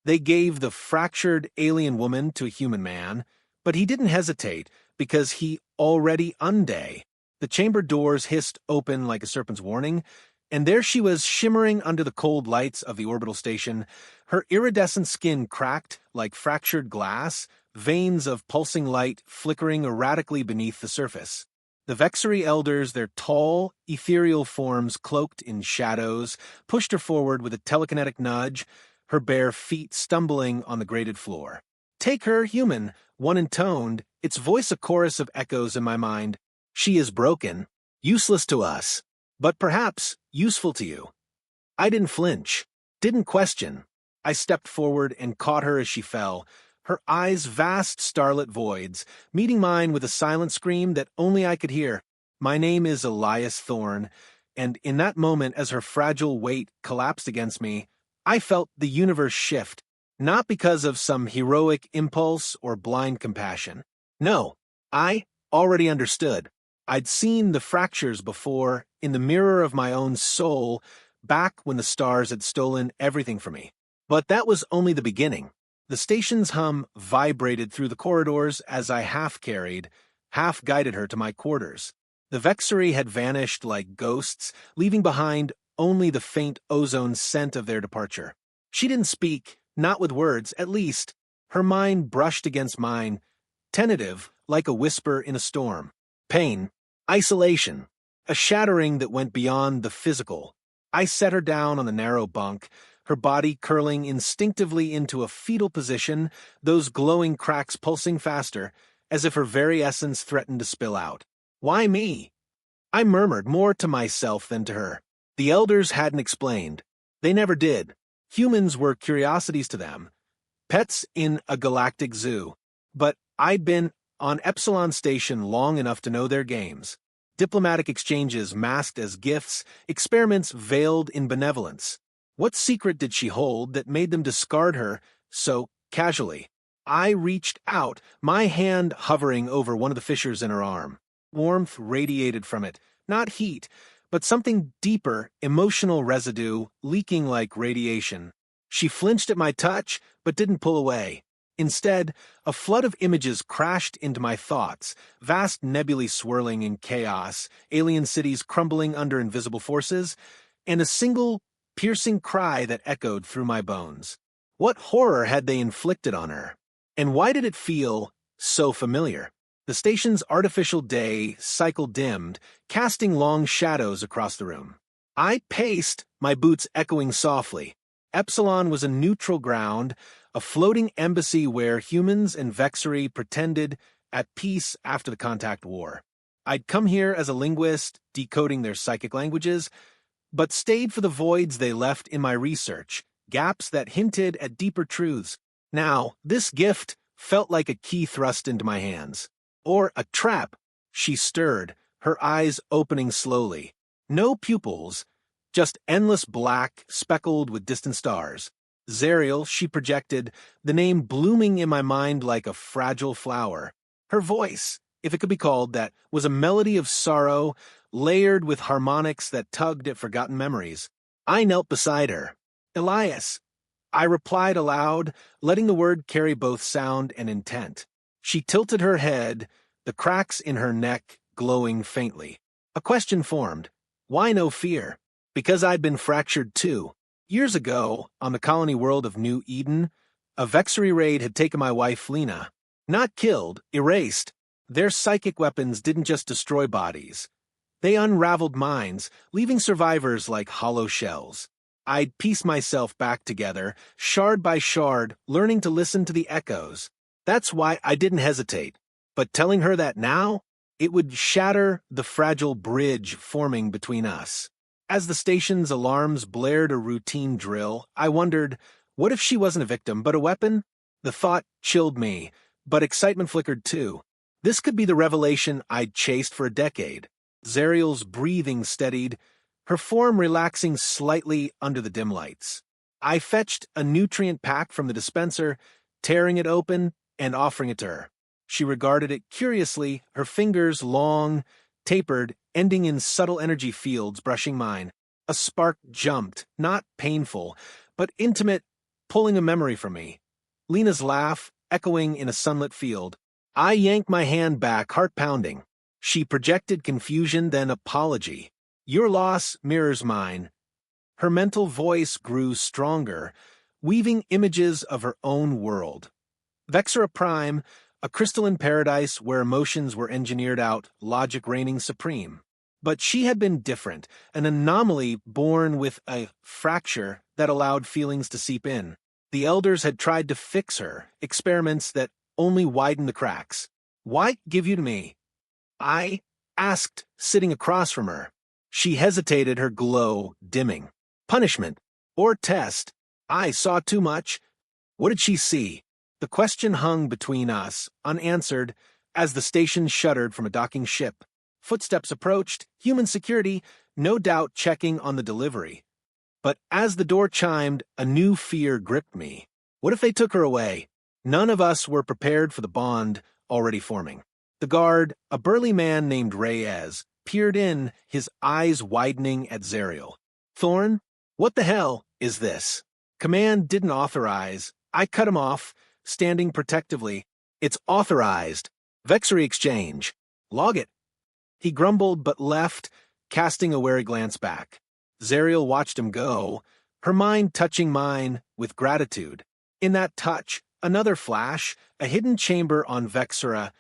They gave the fractured alien woman to a human man, but he didn't hesitate because he already unday. The chamber doors hissed open like a serpent's warning, and there she was shimmering under the cold lights of the orbital station, her iridescent skin cracked like fractured glass, veins of pulsing light flickering erratically beneath the surface. The Vexery elders, their tall, ethereal forms cloaked in shadows, pushed her forward with a telekinetic nudge, her bare feet stumbling on the grated floor. "Take her, human," one intoned, its voice a chorus of echoes in my mind. "She is broken, useless to us, but perhaps useful to you." I didn't flinch, didn't question. I stepped forward and caught her as she fell, her eyes vast starlit voids, meeting mine with a silent scream that only I could hear. My name is Elias Thorne, and in that moment as her fragile weight collapsed against me, I felt the universe shift, not because of some heroic impulse or blind compassion. No, I already understood. I'd seen the fractures before, in the mirror of my own soul, back when the stars had stolen everything from me. But that was only the beginning. The station's hum vibrated through the corridors as I half-carried, half-guided her to my quarters. The Vexery had vanished like ghosts, leaving behind only the faint ozone scent of their departure. She didn't speak, not with words, at least. Her mind brushed against mine, tentative, like a whisper in a storm. Pain, isolation, a shattering that went beyond the physical. I set her down on the narrow bunk, her body curling instinctively into a fetal position, those glowing cracks pulsing faster, as if her very essence threatened to spill out. Why me? I murmured more to myself than to her. The elders hadn't explained. They never did. Humans were curiosities to them, pets in a galactic zoo. But I'd been on Epsilon Station long enough to know their games. Diplomatic exchanges masked as gifts, experiments veiled in benevolence. What secret did she hold that made them discard her so casually? I reached out, my hand hovering over one of the fissures in her arm. Warmth radiated from it, not heat, but something deeper, emotional residue, leaking like radiation. She flinched at my touch, but didn't pull away. Instead, a flood of images crashed into my thoughts, vast nebulae swirling in chaos, alien cities crumbling under invisible forces, and a single piercing cry that echoed through my bones. What horror had they inflicted on her? And why did it feel so familiar? The station's artificial day cycle dimmed, casting long shadows across the room. I paced, my boots echoing softly. Epsilon was a neutral ground, a floating embassy where humans and Vexery pretended at peace after the contact war. I'd come here as a linguist, decoding their psychic languages, but stayed for the voids they left in my research, gaps that hinted at deeper truths. Now, this gift felt like a key thrust into my hands. Or a trap. She stirred, her eyes opening slowly. No pupils, just endless black, speckled with distant stars. Zariel, she projected, the name blooming in my mind like a fragile flower. Her voice, if it could be called that, was a melody of sorrow, layered with harmonics that tugged at forgotten memories. I knelt beside her. "Elias," I replied aloud, letting the word carry both sound and intent. She tilted her head, the cracks in her neck glowing faintly. A question formed. Why no fear? Because I'd been fractured too. Years ago, on the colony world of New Eden, a Vexery raid had taken my wife Lena. Not killed, erased. Their psychic weapons didn't just destroy bodies. They unraveled minds, leaving survivors like hollow shells. I'd piece myself back together, shard by shard, learning to listen to the echoes. That's why I didn't hesitate. But telling her that now, it would shatter the fragile bridge forming between us. As the station's alarms blared a routine drill, I wondered, what if she wasn't a victim, but a weapon? The thought chilled me, but excitement flickered too. This could be the revelation I'd chased for a decade. Zariel's breathing steadied, her form relaxing slightly under the dim lights. I fetched a nutrient pack from the dispenser, tearing it open and offering it to her. She regarded it curiously, her fingers long, tapered, ending in subtle energy fields brushing mine. A spark jumped, not painful, but intimate, pulling a memory from me. Lena's laugh, echoing in a sunlit field. I yanked my hand back, heart pounding. She projected confusion, then apology. Your loss mirrors mine. Her mental voice grew stronger, weaving images of her own world. Vexera Prime, a crystalline paradise where emotions were engineered out, logic reigning supreme. But she had been different, an anomaly born with a fracture that allowed feelings to seep in. The elders had tried to fix her, experiments that only widened the cracks. Why give you to me? I asked, sitting across from her. She hesitated, her glow dimming. Punishment or test? I saw too much. What did she see? The question hung between us, unanswered, as the station shuddered from a docking ship. Footsteps approached, human security, no doubt checking on the delivery. But as the door chimed, a new fear gripped me. What if they took her away? None of us were prepared for the bond already forming. The guard, a burly man named Reyes, peered in, his eyes widening at Zariel. Thorn? What the hell is this? Command didn't authorize. I cut him off, standing protectively. It's authorized. Vexery exchange. Log it. He grumbled but left, casting a wary glance back. Zariel watched him go, her mind touching mine with gratitude. In that touch, another flash, a hidden chamber on Vexera,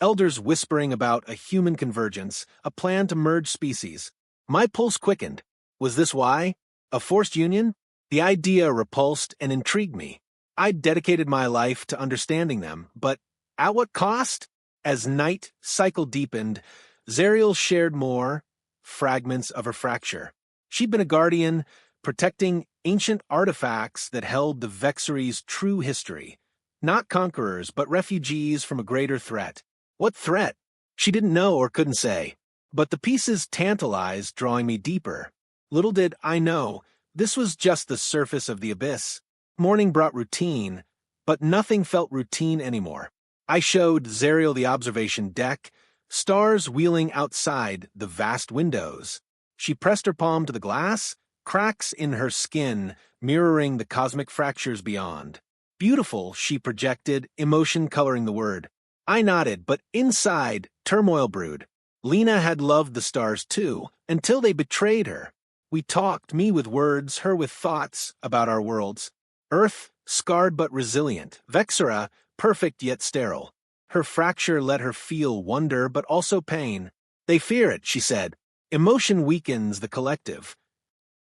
elders whispering about a human convergence, a plan to merge species. My pulse quickened. Was this why? A forced union? The idea repulsed and intrigued me. I'd dedicated my life to understanding them, but at what cost? As night cycle deepened, Zariel shared more fragments of her fracture. She'd been a guardian, protecting ancient artifacts that held the Vexery's true history. Not conquerors, but refugees from a greater threat. What threat? She didn't know or couldn't say. But the pieces tantalized, drawing me deeper. Little did I know, this was just the surface of the abyss. Morning brought routine, but nothing felt routine anymore. I showed Zariel the observation deck, stars wheeling outside the vast windows. She pressed her palm to the glass, cracks in her skin mirroring the cosmic fractures beyond. Beautiful, she projected, emotion coloring the word. I nodded, but inside, turmoil brewed. Lena had loved the stars too, until they betrayed her. We talked, me with words, her with thoughts, about our worlds. Earth, scarred but resilient. Vexera, perfect yet sterile. Her fracture let her feel wonder but also pain. They fear it, she said. Emotion weakens the collective.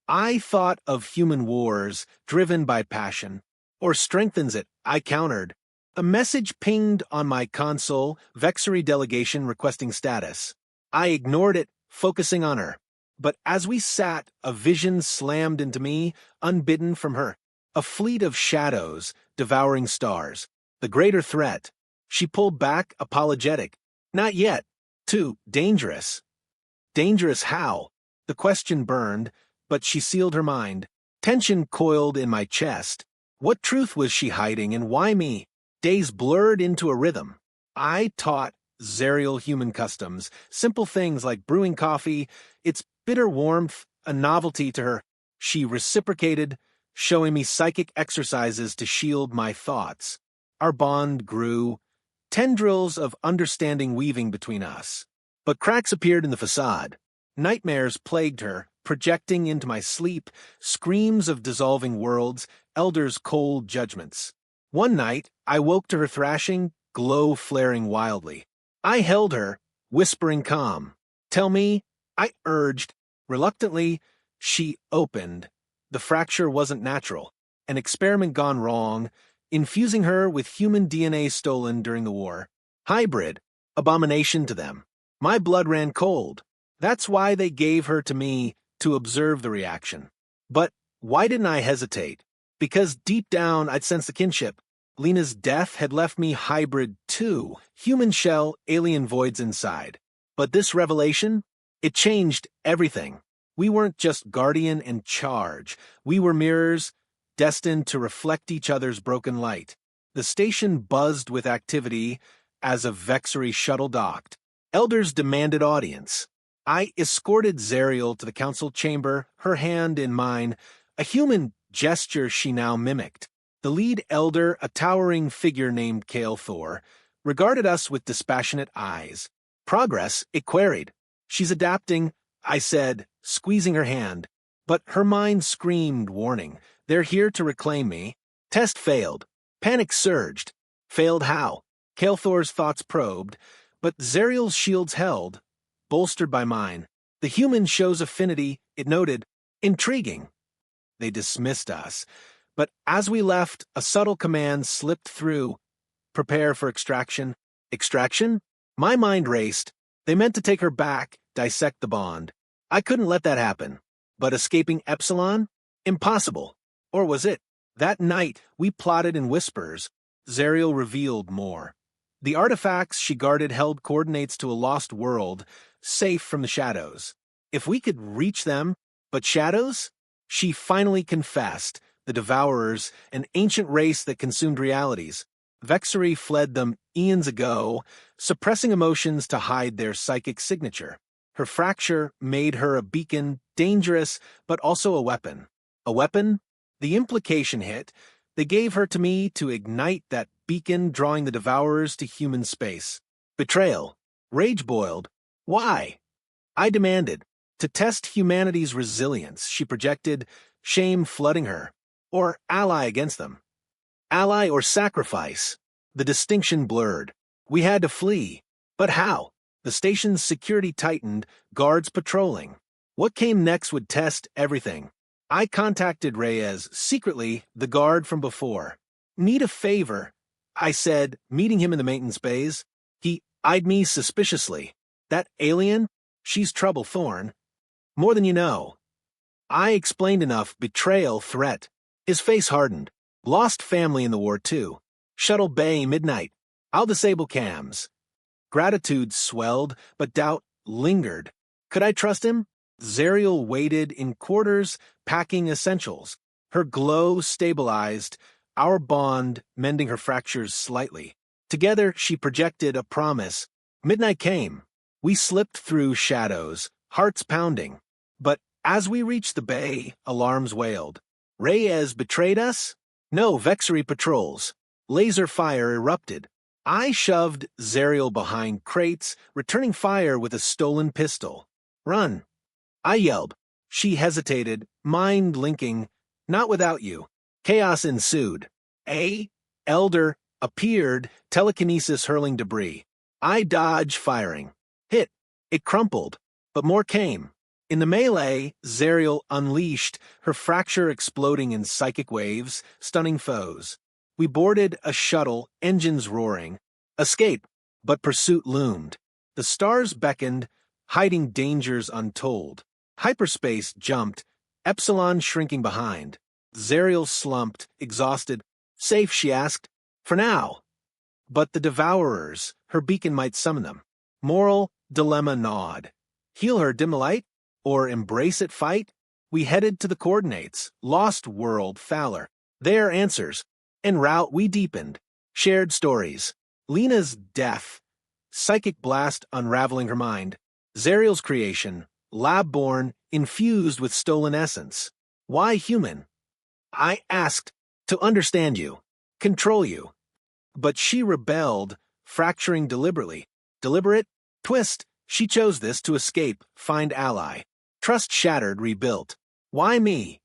I thought of human wars, driven by passion. Or strengthens it, I countered. A message pinged on my console, Vexery delegation requesting status. I ignored it, focusing on her. But as we sat, a vision slammed into me, unbidden from her. A fleet of shadows, devouring stars. The greater threat. She pulled back, apologetic. Not yet. Too dangerous. Dangerous how? The question burned, but she sealed her mind. Tension coiled in my chest. What truth was she hiding, and why me? Days blurred into a rhythm. I taught Zariel human customs, simple things like brewing coffee, its bitter warmth, a novelty to her. She reciprocated, showing me psychic exercises to shield my thoughts. Our bond grew, tendrils of understanding weaving between us. But cracks appeared in the facade. Nightmares plagued her, projecting into my sleep, screams of dissolving worlds, elders' cold judgments. One night, I woke to her thrashing, glow flaring wildly. I held her, whispering calm. Tell me, I urged. Reluctantly, she opened. The fracture wasn't natural. An experiment gone wrong, infusing her with human DNA stolen during the war. Hybrid, abomination to them. My blood ran cold. That's why they gave her to me, to observe the reaction. But why didn't I hesitate? Because deep down I'd sensed the kinship. Lena's death had left me hybrid too, human shell, alien voids inside. But this revelation, it changed everything. We weren't just guardian and charge. We were mirrors, destined to reflect each other's broken light. The station buzzed with activity as a Vexery shuttle docked. Elders demanded audience. I escorted Zariel to the council chamber, her hand in mine, a human gesture she now mimicked. The lead elder, a towering figure named Kale Thor, regarded us with dispassionate eyes. Progress, it queried. She's adapting, I said, squeezing her hand. But her mind screamed warning. They're here to reclaim me. Test failed. Panic surged. Failed how? Kale Thor's thoughts probed, but Zerial's shields held, bolstered by mine. The human shows affinity, it noted. Intriguing. They dismissed us. But as we left, a subtle command slipped through. Prepare for extraction. Extraction? My mind raced. They meant to take her back, dissect the bond. I couldn't let that happen. But escaping Epsilon? Impossible. Or was it? That night, we plotted in whispers. Zerial revealed more. The artifacts she guarded held coordinates to a lost world, safe from the shadows. If we could reach them, but shadows? She finally confessed. The Devourers, an ancient race that consumed realities. Vexery fled them eons ago, suppressing emotions to hide their psychic signature. Her fracture made her a beacon, dangerous, but also a weapon. A weapon? The implication hit. They gave her to me to ignite that beacon, drawing the Devourers to human space. Betrayal. Rage boiled. Why? I demanded. To test humanity's resilience, she projected, shame flooding her. Or ally against them. Ally or sacrifice. The distinction blurred. We had to flee. But how? The station's security tightened, guards patrolling. What came next would test everything. I contacted Reyes, secretly, the guard from before. Need a favor, I said, meeting him in the maintenance bays. He eyed me suspiciously. That alien? She's trouble, Thorn. More than you know. I explained enough, betrayal, threat. His face hardened. Lost family in the war, too. Shuttle Bay, midnight. I'll disable cams. Gratitude swelled, but doubt lingered. Could I trust him? Zerial waited in quarters, packing essentials. Her glow stabilized, our bond mending her fractures slightly. Together, she projected a promise. Midnight came. We slipped through shadows, hearts pounding. But as we reached the bay, alarms wailed. Reyes betrayed us? No, Vexery patrols. Laser fire erupted. I shoved Zerial behind crates, returning fire with a stolen pistol. Run. I yelled. She hesitated, mind linking. Not without you. Chaos ensued. A elder appeared, telekinesis hurling debris. I dodged, firing. Hit. It crumpled. But more came. In the melee, Zerial unleashed, her fracture exploding in psychic waves, stunning foes. We boarded a shuttle, engines roaring. Escape, but pursuit loomed. The stars beckoned, hiding dangers untold. Hyperspace jumped, Epsilon shrinking behind. Zerial slumped, exhausted. Safe, she asked. For now. But the Devourers, her beacon might summon them. Moral dilemma gnawed. Heal her, dim the light? Or embrace it, fight? We headed to the coordinates. Lost world, Thaler. Their answers. En route, we deepened. Shared stories. Lena's death. Psychic blast unraveling her mind. Zerial's creation. Lab-born, infused with stolen essence. Why human? I asked to understand you. Control you. But she rebelled, fracturing deliberately. Deliberate? Twist. She chose this to escape, find ally. Trust shattered, rebuilt. Why me?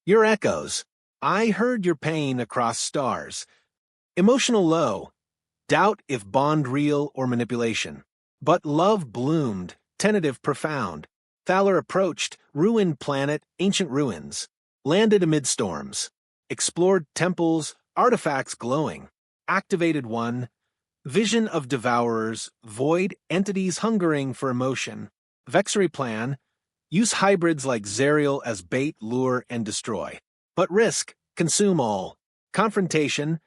Your echoes. I heard your pain across stars. Emotional low. Doubt if bond real or manipulation. But love bloomed, tentative profound. Thaler approached, ruined planet, ancient ruins. Landed amid storms. Explored temples, artifacts glowing. Activated one. Vision of Devourers, void entities hungering for emotion. Vexery plan. Use hybrids like Zerial as bait, lure, and destroy. But risk, consume all. Confrontation.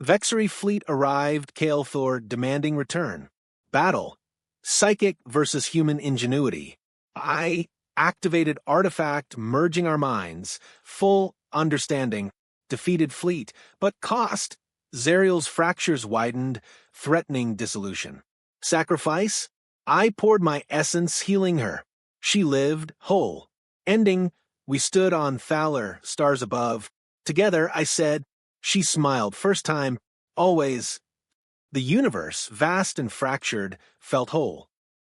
Vexery fleet arrived, Kale Thor demanding return. Battle. Psychic versus human ingenuity. I activated artifact, merging our minds. Full understanding. Defeated fleet. But cost. Zerial's fractures widened, threatening dissolution. Sacrifice? I poured my essence, healing her. She lived, whole. Ending, we stood on Thaler, stars above. Together, I said, She smiled, first time, always. The universe, vast and fractured, felt whole.